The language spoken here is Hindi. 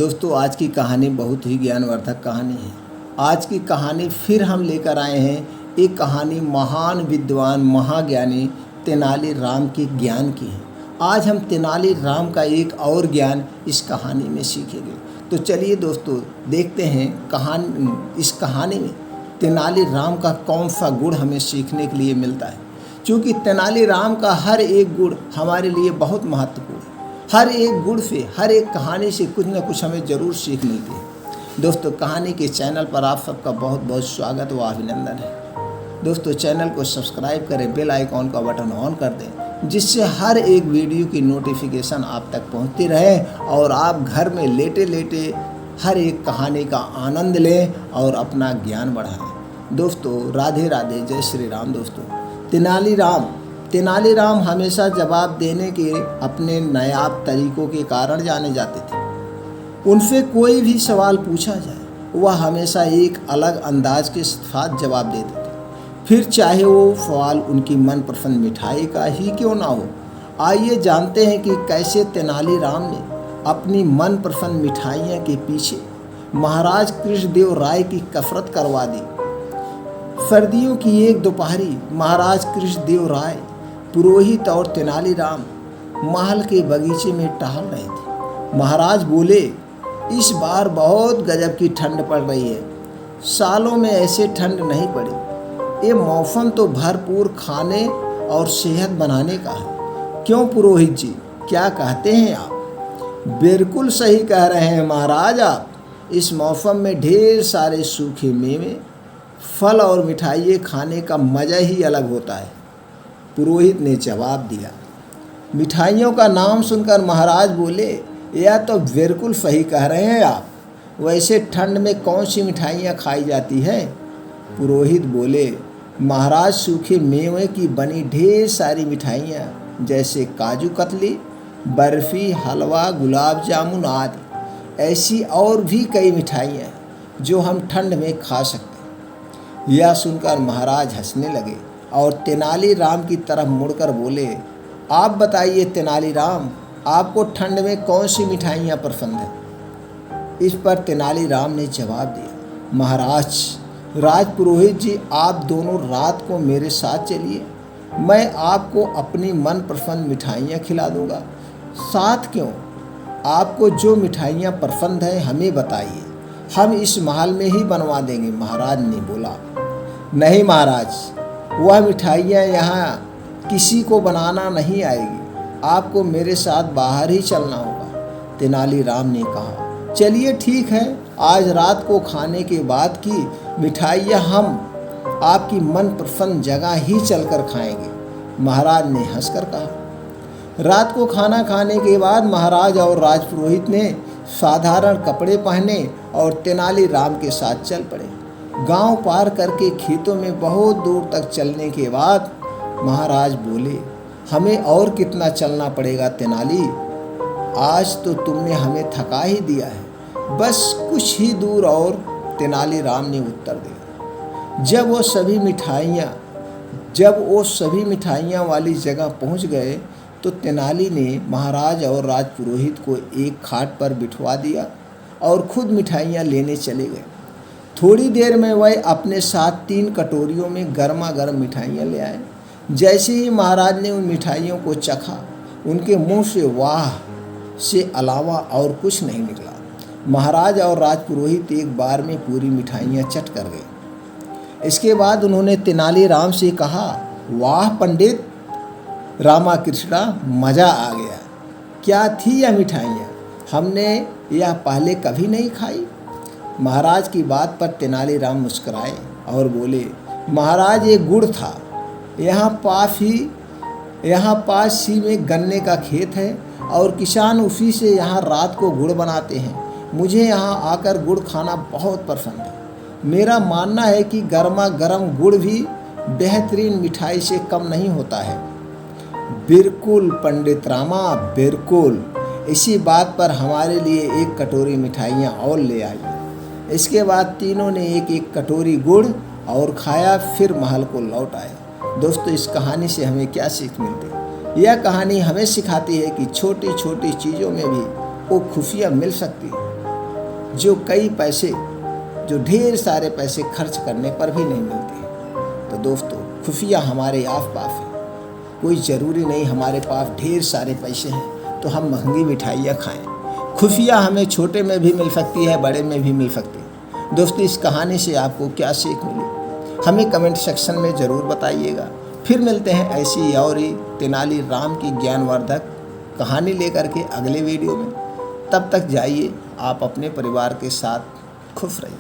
दोस्तों, आज की कहानी बहुत ही ज्ञानवर्धक कहानी है। आज की कहानी फिर हम लेकर आए हैं। एक कहानी महान विद्वान महाज्ञानी तेनालीराम के ज्ञान की है। आज हम तेनालीराम का एक और ज्ञान इस कहानी में सीखेंगे। तो चलिए दोस्तों, देखते हैं इस कहानी में तेनालीराम का कौन सा गुण हमें सीखने के लिए मिलता है। क्योंकि तेनालीराम का हर एक गुण हमारे लिए बहुत महत्वपूर्ण है। हर एक गुण से, हर एक कहानी से कुछ न कुछ हमें ज़रूर सीख मिलती है। दोस्तों, कहानी के चैनल पर आप सबका बहुत बहुत स्वागत व अभिनंदन है। दोस्तों, चैनल को सब्सक्राइब करें, बेल आइकॉन का बटन ऑन कर दें, जिससे हर एक वीडियो की नोटिफिकेशन आप तक पहुंचती रहे और आप घर में लेटे लेटे हर एक कहानी का आनंद लें और अपना ज्ञान बढ़ाएं। दोस्तों, राधे राधे, जय श्री राम। दोस्तों, तेनालीराम हमेशा जवाब देने के अपने नायाब तरीकों के कारण जाने जाते थे। उनसे कोई भी सवाल पूछा जाए, वह हमेशा एक अलग अंदाज के साथ जवाब देते थे, फिर चाहे वो सवाल उनकी मनपसंद मिठाई का ही क्यों ना हो। आइए जानते हैं कि कैसे तेनालीराम ने अपनी मनपसंद मिठाइयों के पीछे महाराज कृष्णदेव राय की कसरत करवा दी। सर्दियों की एक दोपहरी महाराज कृष्णदेव राय, पुरोहित और तेनालीराम महल के बगीचे में टहल रहे थे। महाराज बोले, इस बार बहुत गजब की ठंड पड़ रही है। सालों में ऐसे ठंड नहीं पड़ी। ये मौसम तो भरपूर खाने और सेहत बनाने का है। क्यों पुरोहित जी, क्या कहते हैं आप? बिल्कुल सही कह रहे हैं महाराज आप। इस मौसम में ढेर सारे सूखे मेवे, फल और मिठाइयाँ खाने का मज़ा ही अलग होता है। पुरोहित ने जवाब दिया। मिठाइयों का नाम सुनकर महाराज बोले, यह तो बिल्कुल सही कह रहे हैं आप। वैसे ठंड में कौन सी मिठाइयाँ खाई जाती है? पुरोहित बोले, महाराज सूखे मेवे की बनी ढेर सारी मिठाइयाँ, जैसे काजू कतली, बर्फ़ी, हलवा, गुलाब जामुन आदि ऐसी और भी कई मिठाइयाँ जो हम ठंड में खा सकते हैं। यह सुनकर महाराज हंसने लगे और तेनालीराम की तरफ मुड़कर बोले, आप बताइए तेनालीराम, आपको ठंड में कौन सी मिठाइयाँ पसंद हैं? इस पर तेनालीराम ने जवाब दिया, महाराज, राजपुरोहित जी, आप दोनों रात को मेरे साथ चलिए। मैं आपको अपनी मनपसंद मिठाइयाँ खिला दूँगा। साथ क्यों, आपको जो मिठाइयाँ पसंद हैं हमें बताइए, हम इस महल में ही बनवा देंगे। महाराज ने बोला, नहीं महाराज, वह मिठाइयाँ यहाँ किसी को बनाना नहीं आएगी। आपको मेरे साथ बाहर ही चलना होगा। तेनालीराम ने कहा, चलिए ठीक है, आज रात को खाने के बाद की मिठाइयाँ हम आपकी मनपसंद जगह ही चलकर खाएंगे। महाराज ने हंसकर कहा। रात को खाना खाने के बाद महाराज और राजपुरोहित ने साधारण कपड़े पहने और तेनालीराम के साथ चल पड़े। गांव पार करके खेतों में बहुत दूर तक चलने के बाद महाराज बोले, हमें और कितना चलना पड़ेगा तेनाली? आज तो तुमने हमें थका ही दिया है, बस कुछ ही दूर और। तेनालीराम ने उत्तर दिया। जब वो सभी मिठाइयाँ वाली जगह पहुँच गए तो तेनाली ने महाराज और राजपुरोहित को एक खाट पर बिठवा दिया और खुद मिठाइयाँ लेने चले गए। थोड़ी देर में वह अपने साथ 3 कटोरियों में गर्मा गर्म मिठाइयाँ ले आए। जैसे ही महाराज ने उन मिठाइयों को चखा, उनके मुंह से वाह से अलावा और कुछ नहीं निकला। महाराज और राजपुरोहित एक बार में पूरी मिठाइयाँ चट कर गए। इसके बाद उन्होंने तेनालीराम से कहा, वाह पंडित रामाकृष्णा, मज़ा आ गया। क्या थी यह मिठाइयाँ? हमने यह पहले कभी नहीं खाई। महाराज की बात पर तेनालीराम मुस्कुराए और बोले, महाराज, ये गुड़ था। यहाँ पास ही में गन्ने का खेत है और किसान उसी से यहाँ रात को गुड़ बनाते हैं। मुझे यहाँ आकर गुड़ खाना बहुत पसंद है। मेरा मानना है कि गर्मा गर्म गुड़ भी बेहतरीन मिठाई से कम नहीं होता है। बिल्कुल पंडित रामा, बिल्कुल। इसी बात पर हमारे लिए एक कटोरी मिठाइयाँ और ले आई। इसके बाद तीनों ने एक एक कटोरी गुड़ और खाया, फिर महल को लौट आए। दोस्तों, इस कहानी से हमें क्या सीख मिलती है? यह कहानी हमें सिखाती है कि छोटी छोटी चीज़ों में भी वो खुशियाँ मिल सकती है। जो कई पैसे, जो ढेर सारे पैसे खर्च करने पर भी नहीं मिलते। तो दोस्तों, खुफिया हमारे आस पास है। कोई ज़रूरी नहीं हमारे पास ढेर सारे पैसे हैं तो हम महंगी मिठाइयाँ खाएं। खुफिया हमें छोटे में भी मिल सकती है, बड़े में भी मिल सकती है। दोस्तों, इस कहानी से आपको क्या सीख मिली, हमें कमेंट सेक्शन में ज़रूर बताइएगा। फिर मिलते हैं ऐसी और ही तेनालीराम की ज्ञानवर्धक कहानी लेकर के अगले वीडियो में। तब तक जाइए आप अपने परिवार के साथ खुश रहिए।